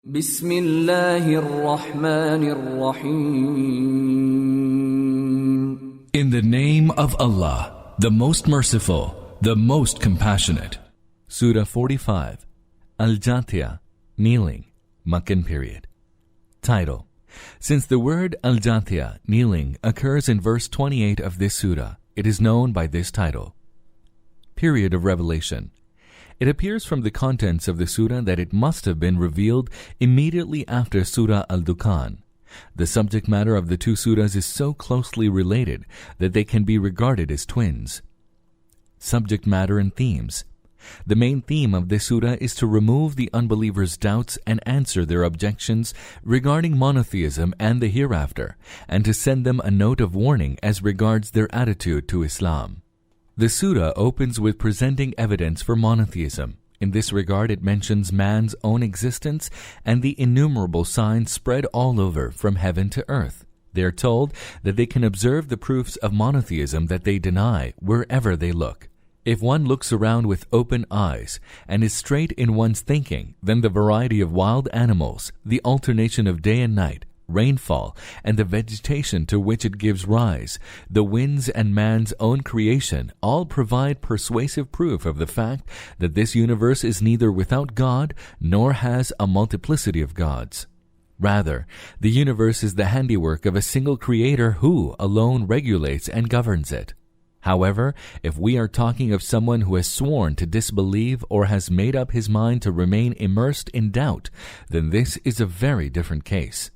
بسم الله الرحمن الرحيم. In the name of Allah, the most merciful, the most compassionate. Surah 45, Al-Jathiya, kneeling, Meccan period. Title: Since the word Al-Jathiya, kneeling, occurs in verse 28 of this surah, it is known by this title. Period of revelation. It appears from the contents of the surah that it must have been revealed immediately after Surah Al-Dukhan. The subject matter of the two surahs is so closely related that they can be regarded as twins. Subject matter and themes. The main theme of this surah is to remove the unbelievers' doubts and answer their objections regarding monotheism and the hereafter, and to send them a note of warning as regards their attitude to Islam. The surah opens with presenting evidence for monotheism. In this regard, it mentions man's own existence and the innumerable signs spread all over from heaven to earth. They are told that they can observe the proofs of monotheism that they deny wherever they look. If one looks around with open eyes and is straight in one's thinking, then the variety of wild animals, the alternation of day and night, rainfall, and the vegetation to which it gives rise, the winds and man's own creation, all provide persuasive proof of the fact that this universe is neither without God nor has a multiplicity of gods. Rather, the universe is the handiwork of a single creator who alone regulates and governs it. However, if we are talking of someone who has sworn to disbelieve or has made up his mind to remain immersed in doubt, then this is a very different case.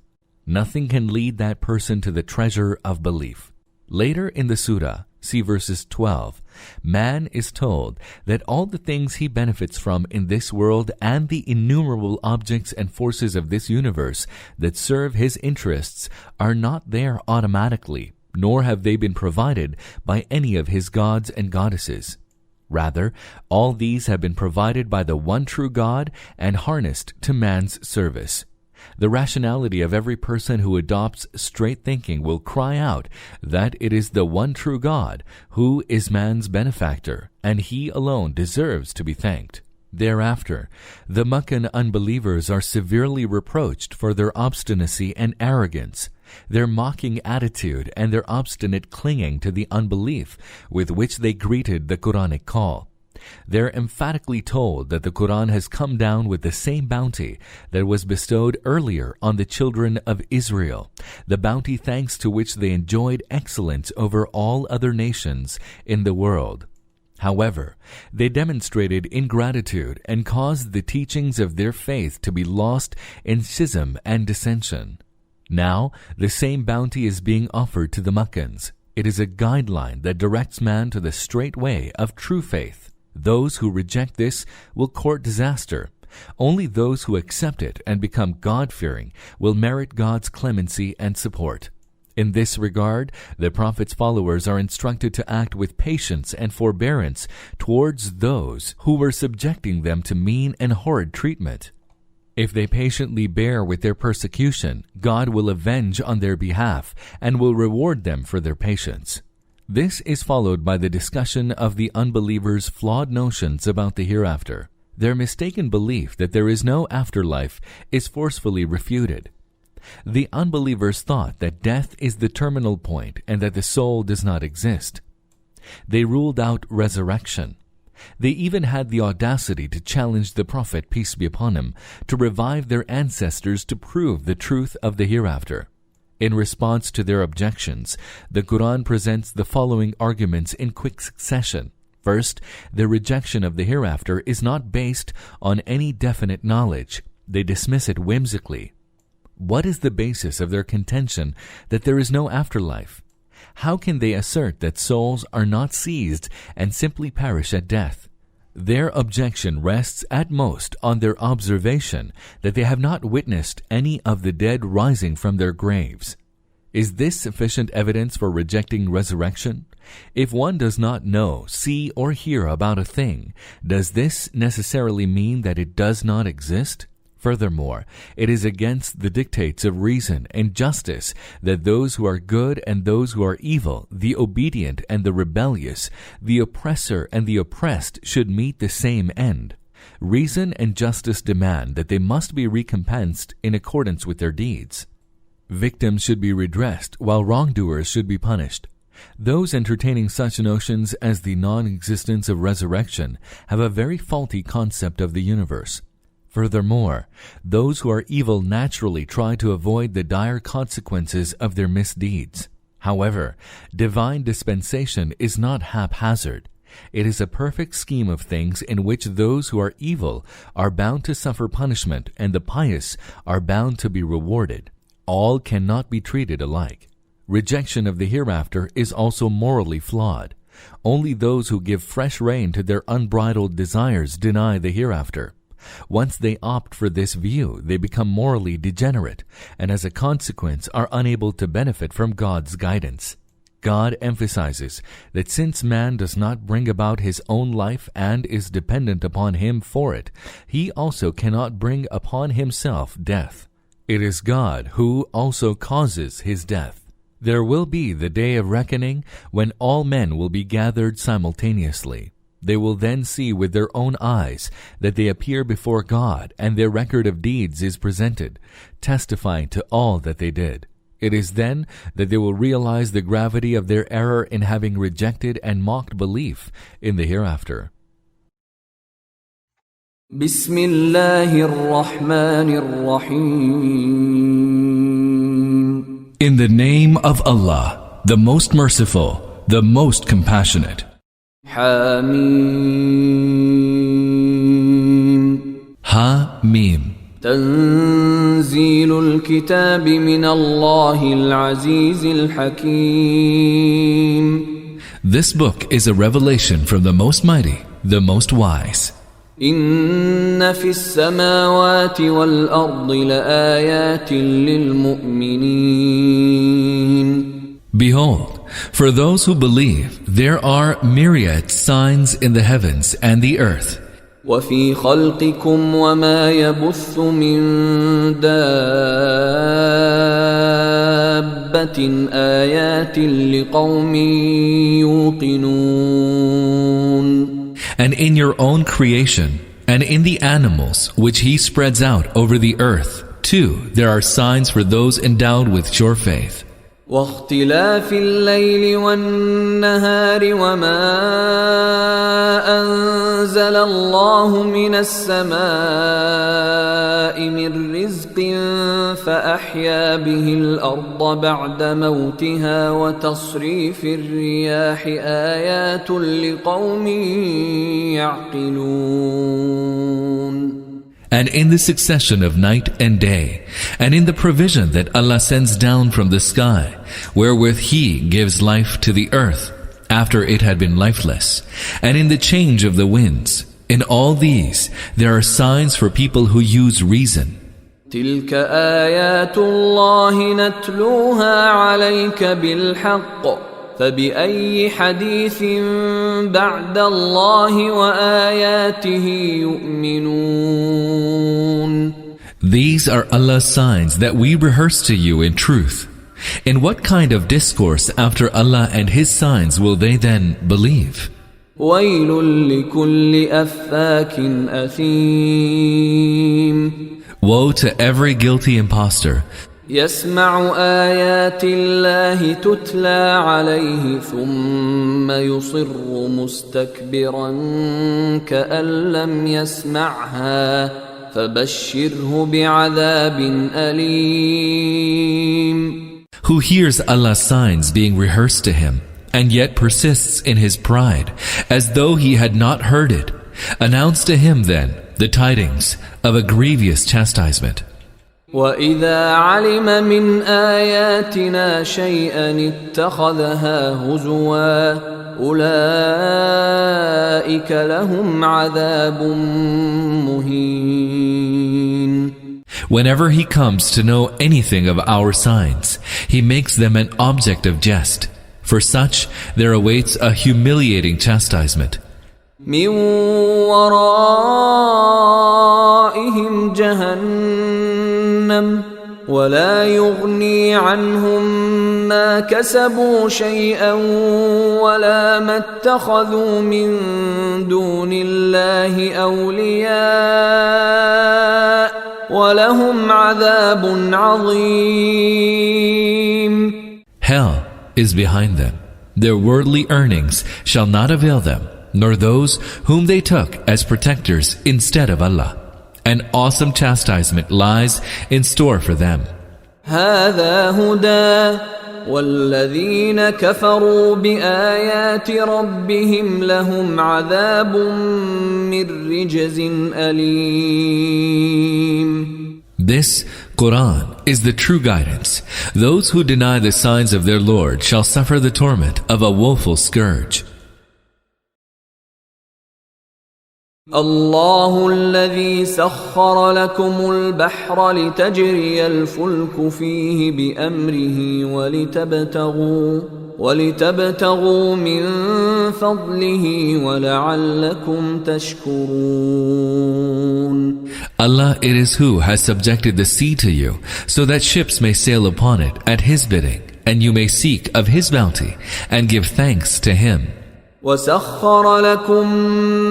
Nothing can lead that person to the treasure of belief. Later in the surah, see verses 12, man is told that all the things he benefits from in this world and the innumerable objects and forces of this universe that serve his interests are not there automatically, nor have they been provided by any of his gods and goddesses. Rather, all these have been provided by the one true God and harnessed to man's service. The rationality of every person who adopts straight thinking will cry out that it is the one true God who is man's benefactor, and he alone deserves to be thanked. Thereafter, the Meccan unbelievers are severely reproached for their obstinacy and arrogance, their mocking attitude, and their obstinate clinging to the unbelief with which they greeted the Quranic call. They're emphatically told that the Quran has come down with the same bounty that was bestowed earlier on the children of Israel, the bounty thanks to which they enjoyed excellence over all other nations in the world. However, they demonstrated ingratitude and caused the teachings of their faith to be lost in schism and dissension. Now, the same bounty is being offered to the Meccans. It is a guideline that directs man to the straight way of true faith. Those who reject this will court disaster. Only those who accept it and become God-fearing will merit God's clemency and support. In this regard, the Prophet's followers are instructed to act with patience and forbearance towards those who were subjecting them to mean and horrid treatment. If they patiently bear with their persecution, God will avenge on their behalf and will reward them for their patience. This is followed by the discussion of the unbelievers' flawed notions about the hereafter. Their mistaken belief that there is no afterlife is forcefully refuted. The unbelievers thought that death is the terminal point and that the soul does not exist. They ruled out resurrection. They even had the audacity to challenge the Prophet, peace be upon him, to revive their ancestors to prove the truth of the hereafter. In response to their objections, the Quran presents the following arguments in quick succession. First, their rejection of the hereafter is not based on any definite knowledge. They dismiss it whimsically. What is the basis of their contention that there is no afterlife? How can they assert that souls are not seized and simply perish at death? Their objection rests at most on their observation that they have not witnessed any of the dead rising from their graves. Is this sufficient evidence for rejecting resurrection? If one does not know, see, or hear about a thing, does this necessarily mean that it does not exist? Furthermore, it is against the dictates of reason and justice that those who are good and those who are evil, the obedient and the rebellious, the oppressor and the oppressed should meet the same end. Reason and justice demand that they must be recompensed in accordance with their deeds. Victims should be redressed, while wrongdoers should be punished. Those entertaining such notions as the non-existence of resurrection have a very faulty concept of the universe. Furthermore, those who are evil naturally try to avoid the dire consequences of their misdeeds. However, divine dispensation is not haphazard. It is a perfect scheme of things in which those who are evil are bound to suffer punishment and the pious are bound to be rewarded. All cannot be treated alike. Rejection of the hereafter is also morally flawed. Only those who give fresh rein to their unbridled desires deny the hereafter. Once they opt for this view, they become morally degenerate, and as a consequence are unable to benefit from God's guidance. God emphasizes that since man does not bring about his own life and is dependent upon him for it, he also cannot bring upon himself death. It is God who also causes his death. There will be the day of reckoning when all men will be gathered simultaneously. They will then see with their own eyes that they appear before God, and their record of deeds is presented, testifying to all that they did. It is then that they will realize the gravity of their error in having rejected and mocked belief in the hereafter. Bismillahir Rahmanir Rahim. In the name of Allah, the most merciful, the most compassionate. Hamim. Ha-Mim. تنزيل الكتاب من الله العزيز الحكيم. This book is a revelation from the Most Mighty, the Most Wise. إن في السماوات والأرض لآيات للمؤمنين. Behold, for those who believe, there are myriad signs in the heavens and the earth. وفي خلقكم وما يبث من دابة آيات لقوم يوقنون. And in your own creation, and in the animals which He spreads out over the earth, too, there are signs for those endowed with sure faith. واختلاف الليل والنهار وما أنزل الله من السماء من رزق فأحيا به الأرض بعد موتها وتصريف الرياح آيات لقوم يعقلون. And in the succession of night and day, and in the provision that Allah sends down from the sky, wherewith He gives life to the earth after it had been lifeless, and in the change of the winds, in all these there are signs for people who use reason. تلك آيات الله نتلوها عليك بالحق فبأي حديث بعد الله وآياته يؤمنون. These are Allah's signs that we rehearse to you in truth. In what kind of discourse after Allah and His signs will they then believe? ويل لكل أفاك أثيم. Woe to every guilty impostor يسمع آيات الله تتلى عليه ثم يصر مستكبرا كأن لم يسمعها فبشره بعذاب أليم. Who hears Allah's signs being rehearsed to him and yet persists in his pride as though he had not heard it. Announce to him then the tidings of a grievous chastisement. وَإِذَا عَلِمَ مِنْ آيَاتِنَا شَيْئًا اتَّخَذَهَا هُزُوًا أُولَئِكَ لَهُمْ عَذَابٌ مُهِينٌ. Whenever he comes to know anything of our signs, he makes them an object of jest. For such there awaits a humiliating chastisement. مِنْ وَرَائِهِمْ جَهَنَّمُ ولا يغني عنهم ما كسبوا شيئا ولا ما اتخذوا من دون الله أولياء ولهم عذاب عظيم. Hell is behind them. Their worldly earnings shall not avail them, nor those whom they took as protectors instead of Allah. An awesome chastisement lies in store for them. هذا هدى والذين كفروا بآيات ربهم لهم عذاب من رجز أليم. This Quran is the true guidance. Those who deny the signs of their Lord shall suffer the torment of a woeful scourge. الله الذي سخر لكم البحر لتجري الفلك فيه بأمره ولتبتغوا من فضله ولعلكم تشكرون. Allah it is who has subjected the sea to you, so that ships may sail upon it at His bidding, and you may seek of His bounty, and give thanks to Him. وسخر لكم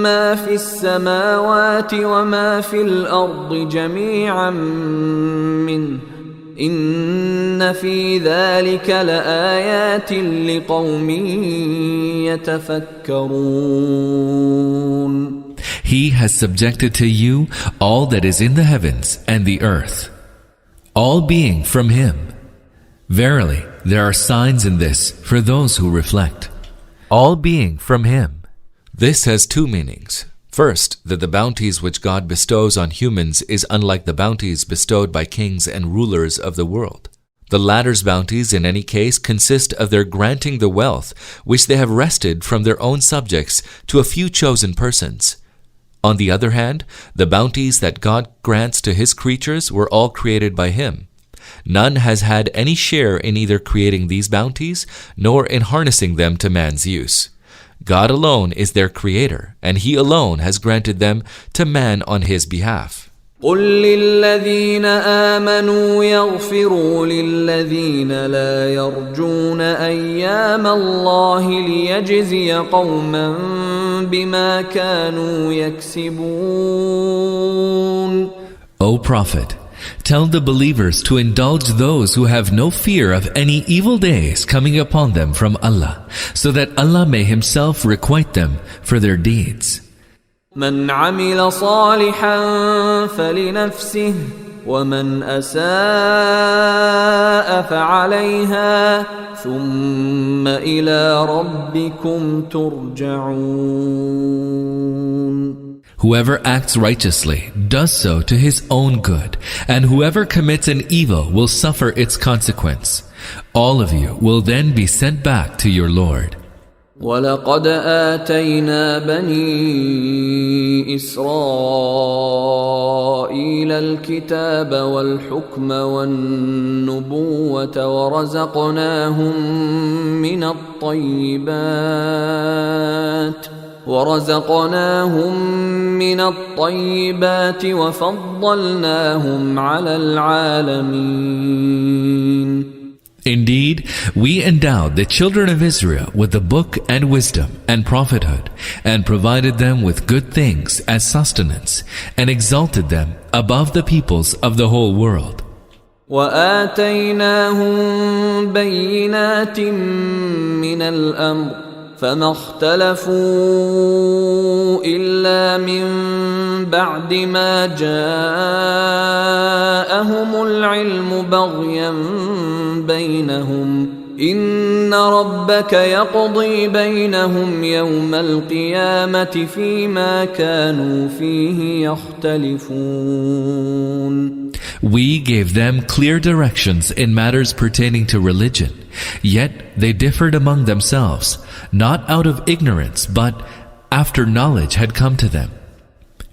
ما في السماوات وما في الأرض جميعا منه إن في ذلك لآيات لقوم يتفكرون. He has subjected to you all that is in the heavens and the earth, all being from Him. Verily, there are signs in this for those who reflect. All being from Him. This has two meanings. First, that the bounties which God bestows on humans is unlike the bounties bestowed by kings and rulers of the world. The latter's bounties in any case consist of their granting the wealth which they have wrested from their own subjects to a few chosen persons. On the other hand, the bounties that God grants to His creatures were all created by Him. None has had any share in either creating these bounties nor in harnessing them to man's use. God alone is their creator, and He alone has granted them to man on His behalf. قل للذين آمنوا يغفروا للذين لا يرجون أيام الله ليجزي قوما بما كانوا يكسبون. O Prophet, tell the believers to indulge those who have no fear of any evil days coming upon them from Allah, so that Allah may Himself requite them for their deeds. من عمل صالحا فلنفسه ومن أساء فعليها ثم إلى ربكم ترجعون. Whoever acts righteously does so to his own good, and whoever commits an evil will suffer its consequence. All of you will then be sent back to your Lord. وَلَقَدْ آتَيْنَا بَنِي إِسْرَائِيلَ الْكِتَابَ وَالْحُكْمَ وَالنُّبُوَّةَ ورزقناهم من الطيبات وفضلناهم على العالمين. Indeed, we endowed the children of Israel with the book and wisdom and prophethood, and provided them with good things as sustenance, and exalted them above the peoples of the whole world. وآتيناهم بينات من الأمر فما اختلفوا إلا من بعد ما جاءهم العلم بغيا بينهم إن ربك يقضي بينهم يوم القيامة فيما كانوا فيه يختلفون. We gave them clear directions in matters pertaining to religion, yet they differed among themselves, not out of ignorance, but after knowledge had come to them.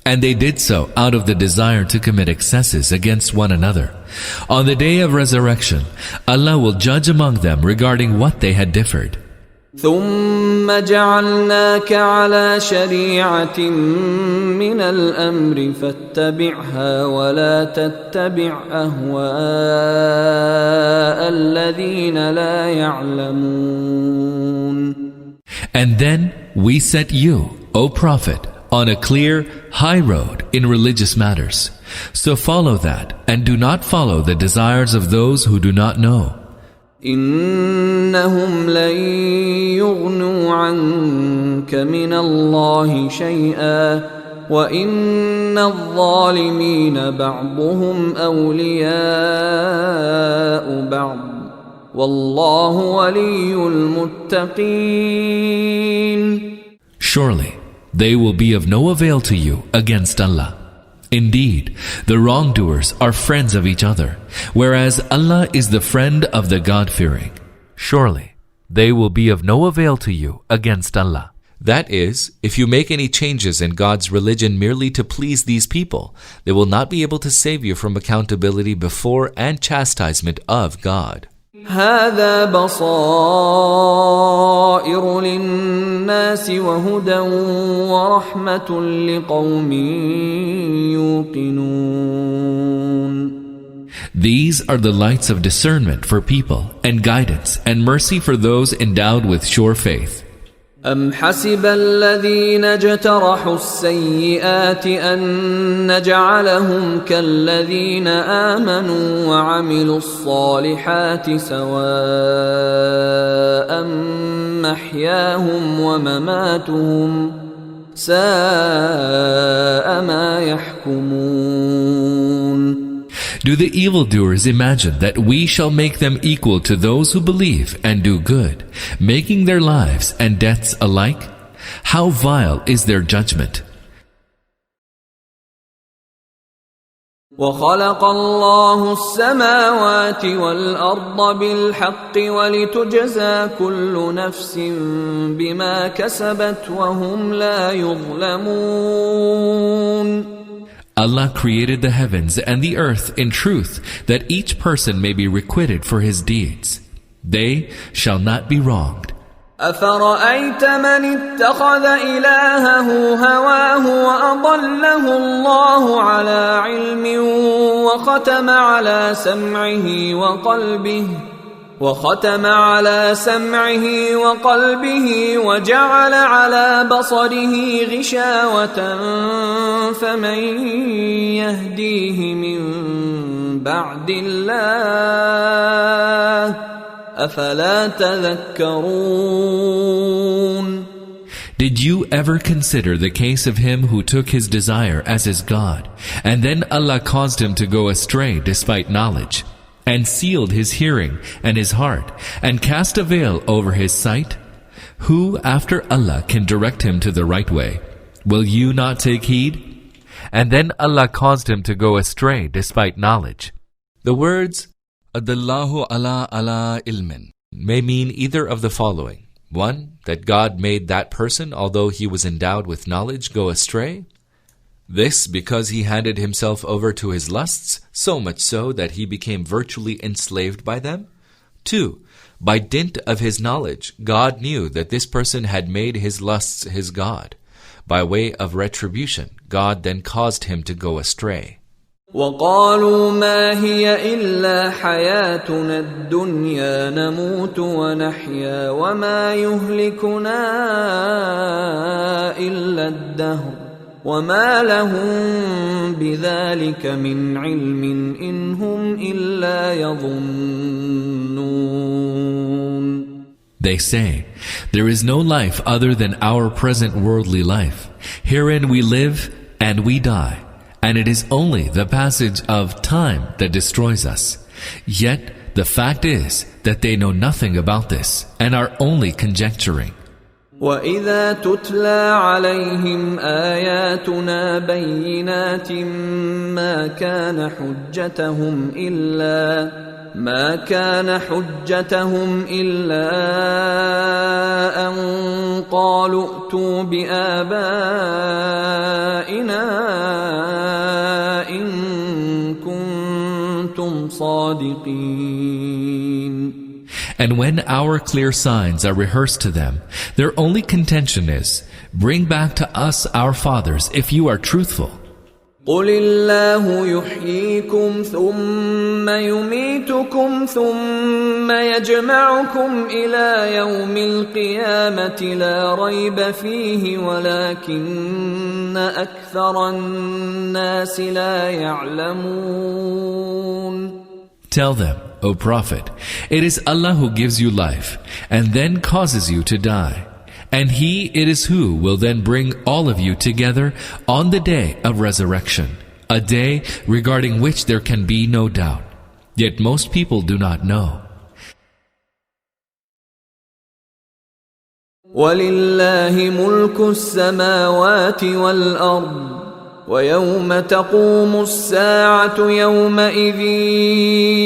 And they did so out of the desire to commit excesses against one another. On the day of resurrection, Allah will judge among them regarding what they had differed. ثم جعلناك على شريعة من الأمر فاتبعها ولا تتبع أهواء الذين لا يعلمون. And then we set you, O Prophet, on a clear, high road in religious matters. So follow that and do not follow the desires of those who do not know. إنهم لن يغنوا عنك من الله شيئا وإن الظالمين بعضهم أولياء بعض والله ولي المتقين. Surely they will be of no avail to you against Allah. Indeed, the wrongdoers are friends of each other, whereas Allah is the friend of the God-fearing. Surely, they will be of no avail to you against Allah. That is, if you make any changes in God's religion merely to please these people, they will not be able to save you from accountability before and chastisement of God. هذا بصائر للناس وهدى ورحمة لقوم يوقنون. These are the lights of discernment for people, and guidance and mercy for those endowed with sure faith. أم حسب الذين اجترحوا السيئات أن نجعلهم كالذين آمنوا وعملوا الصالحات سواء محياهم ومماتهم ساء ما يحكمون. Do the evildoers imagine that we shall make them equal to those who believe and do good, making their lives and deaths alike? How vile is their judgment! وَخَلَقَ اللَّهُ السَّمَاوَاتِ وَالْأَرْضَ بِالْحَقِّ وَلِتُجْزَى كُلُّ نَفْسٍ بِمَا كَسَبَتْ وَهُمْ لَا يُظْلَمُونَ. Allah created the heavens and the earth in truth, that each person may be requited for his deeds. They shall not be wronged. أَفَرَأَيْتَ مَنِ اتَّخَذَ إِلَٰهَهُ هَوَاهُ وَأَضَلَّهُ اللَّهُ عَلَىٰ عِلْمٍ وختم على سمعه وقلبه وجعل على بصره غشاوة فمن يهديه من بعد الله أفلا تذكرون. Did you ever consider the case of him who took his desire as his God, and then Allah caused him to go astray despite knowledge, and sealed his hearing and his heart, and cast a veil over his sight? Who after Allah can direct him to the right way? Will you not take heed? And then Allah caused him to go astray despite knowledge. The words Adallahu ala ilmin may mean either of the following. One, that God made that person, although he was endowed with knowledge, go astray. This because he handed himself over to his lusts, so much so that he became virtually enslaved by them. 2. By dint of his knowledge, God knew that this person had made his lusts his God. By way of retribution, God then caused him to go astray. وَقَالُوا مَا هِيَ إِلَّا حَيَاتُنَا الدُّنْيَا نَمُوتُ وَنَحْيَا وَمَا يُهْلِكُنَا إِلَّا الدَّهْرُ وَمَا لَهُم بِذَلِكَ مِنْ عِلْمٍ إِنْ هُمْ إِلَّا يَظُنُّونَ. They say, there is no life other than our present worldly life. Herein we live and we die, and it is only the passage of time that destroys us. Yet the fact is that they know nothing about this and are only conjecturing. وَإِذَا تُتْلَى عَلَيْهِمْ آيَاتُنَا بَيِّنَاتٍ مَا كَانَ حُجَّتَهُمْ إِلَّا أَن قَالُوا ائْتُوا بِآبَائِنَا إِن كُنتُمْ صَادِقِينَ. And when our clear signs are rehearsed to them, their only contention is, bring back to us our fathers if you are truthful. قل الله يحييكم ثم يميتكم ثم يجمعكم إلى يوم القيامة لا ريب فيه ولكن أكثر الناس لا يعلمون. Tell them, O Prophet, it is Allah who gives you life and then causes you to die. And He it is who will then bring all of you together on the day of resurrection, a day regarding which there can be no doubt. Yet most people do not know. وَلِلَّهِ مُلْكُ السَّمَاوَاتِ وَالْأَرْضِ وَيَوْمَ تَقُومُ السَّاعَةُ يَوْمَئِذٍ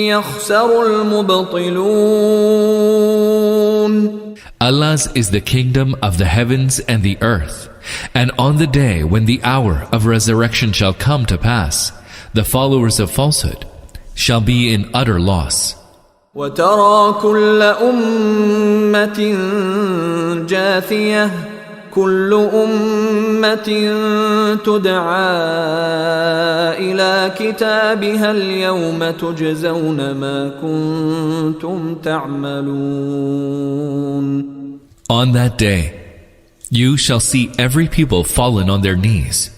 يَخْسَرُ الْمُبْطِلُونَ. Allah's is the kingdom of the heavens and the earth, and on the day when the hour of resurrection shall come to pass, the followers of falsehood shall be in utter loss. وَتَرَى كُلَّ أُمَّةٍ جَاثِيَةٍ كُلُّ أُمَّةٍ تُدْعَى إِلَى كِتَابِهَا الْيَوْمَ تُجْزَوْنَ مَا كُنتُمْ تَعْمَلُونَ. On that day, you shall see every people fallen on their knees.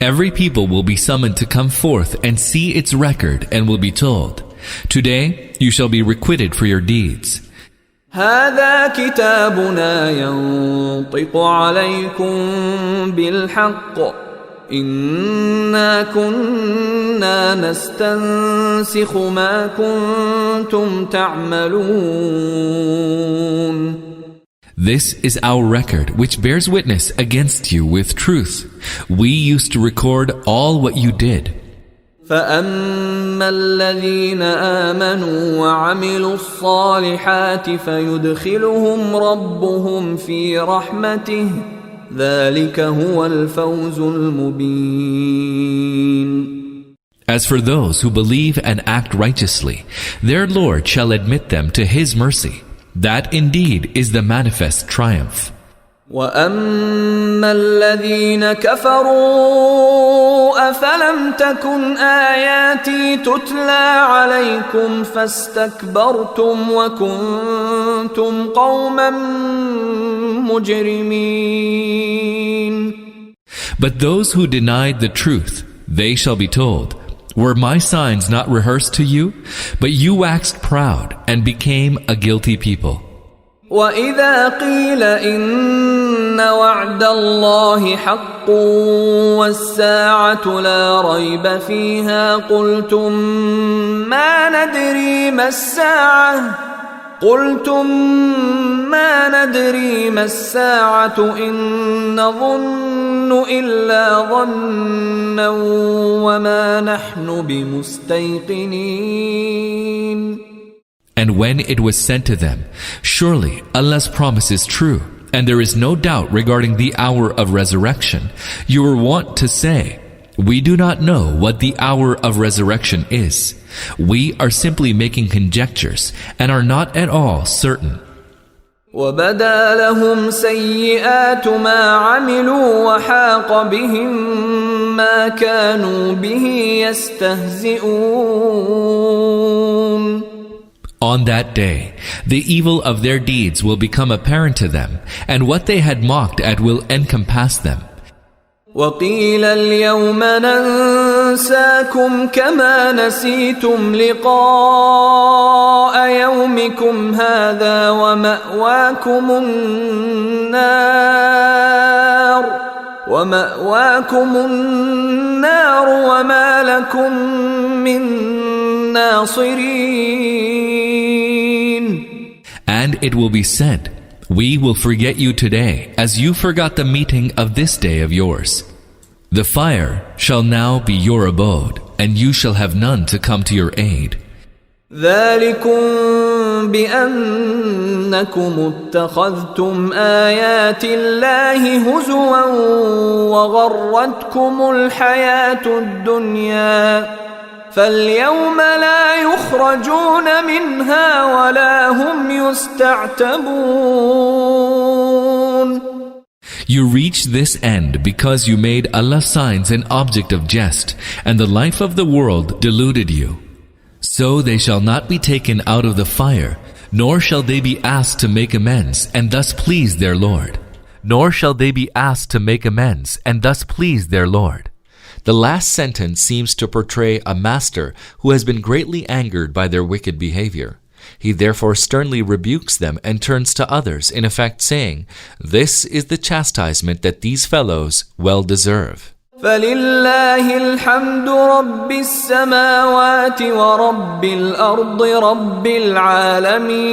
Every people will be summoned to come forth and see its record and will be told, today you shall be requited for your deeds. هذا كتابنا ينطق عليكم بالحق إنا كنا نستنسخ ما كنتم تعملون. This is our record which bears witness against you with truth. We used to record all what you did. فَأَمَّا الَّذِينَ آمَنُوا وَعَمِلُوا الصَّالِحَاتِ فَيُدْخِلُهُمْ رَبُّهُمْ فِي رَحْمَتِهِ ذَلِكَ هُوَ الْفَوْزُ الْمُبِينُ. As for those who believe and act righteously, their Lord shall admit them to His mercy. That indeed is the manifest triumph. وَأَمَّا الَّذِينَ كَفَرُوا أَفَلَمْ تَكُنْ آيَاتِي تُتْلَى عَلَيْكُمْ فَاسْتَكْبَرْتُمْ وَكُنْتُمْ قَوْمًا مُجْرِمِينَ. But those who denied the truth, they shall be told, were my signs not rehearsed to you? But you waxed proud and became a guilty people. وَإِذَا قِيلَ إِنَّ وَعْدَ اللَّهِ حَقٌّ وَالسَّاعَةُ لَا رَيْبَ فِيهَا قُلْتُمْ مَا نَدْرِي مَا السَّاعَةُ إِن نَّظُنُّ إِلَّا ظَنًّا وَمَا نَحْنُ بِمُسْتَيْقِنِينَ. And when it was said to them, surely Allah's promise is true, and there is no doubt regarding the hour of resurrection, you were wont to say, we do not know what the hour of resurrection is. We are simply making conjectures and are not at all certain. وَبَدَا لَهُمْ سَيِّئَاتُ مَا عَمِلُوا وَحَاقَ بِهِمْ مَا كَانُوا بِهِ يَسْتَهْزِئُونَ. On that day, the evil of their deeds will become apparent to them, and what they had mocked at will encompass them. وَقِيلَ الْيَوْمَ نَنْسَاكُمْ كَمَا نَسِيتُمْ لِقَاءَ يَوْمِكُمْ هَذَا وَمَأْوَاكُمُ النَّارُ وَمَا لَكُمْ مِنْ نَاصِرِينَ. And it will be said, we will forget you today as you forgot the meeting of this day of yours. The fire shall now be your abode, and you shall have none to come to your aid. ذَلِكُمْ بِأَنَّكُمُ اتَّخَذْتُمْ آيَاتِ اللَّهِ هُزُوًا وَغَرَّتْكُمُ الْحَيَاةُ الدُّنْيَا فاليوم لا يخرجون منها ولا هم يستعتبون. You reach this end because you made Allah's signs an object of jest, and the life of the world deluded you. So they shall not be taken out of the fire, nor shall they be asked to make amends, and thus please their Lord. Nor shall they be asked to make amends, and thus please their Lord. The last sentence seems to portray a master who has been greatly angered by their wicked behavior. He therefore sternly rebukes them and turns to others, in effect saying, "This is the chastisement that these fellows well deserve." فلله الحمد رب السماوات ورب الأرض رب العالمين.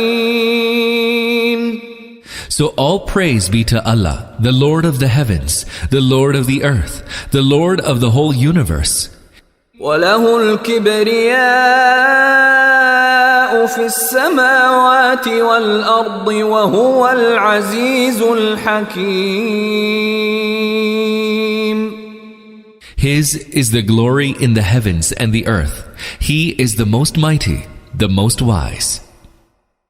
So all praise be to Allah, the Lord of the heavens, the Lord of the earth, the Lord of the whole universe. وله الكبرياء في السماوات والأرض وهو العزيز الحكيم. His is the glory in the heavens and the earth. He is the most mighty, the most wise.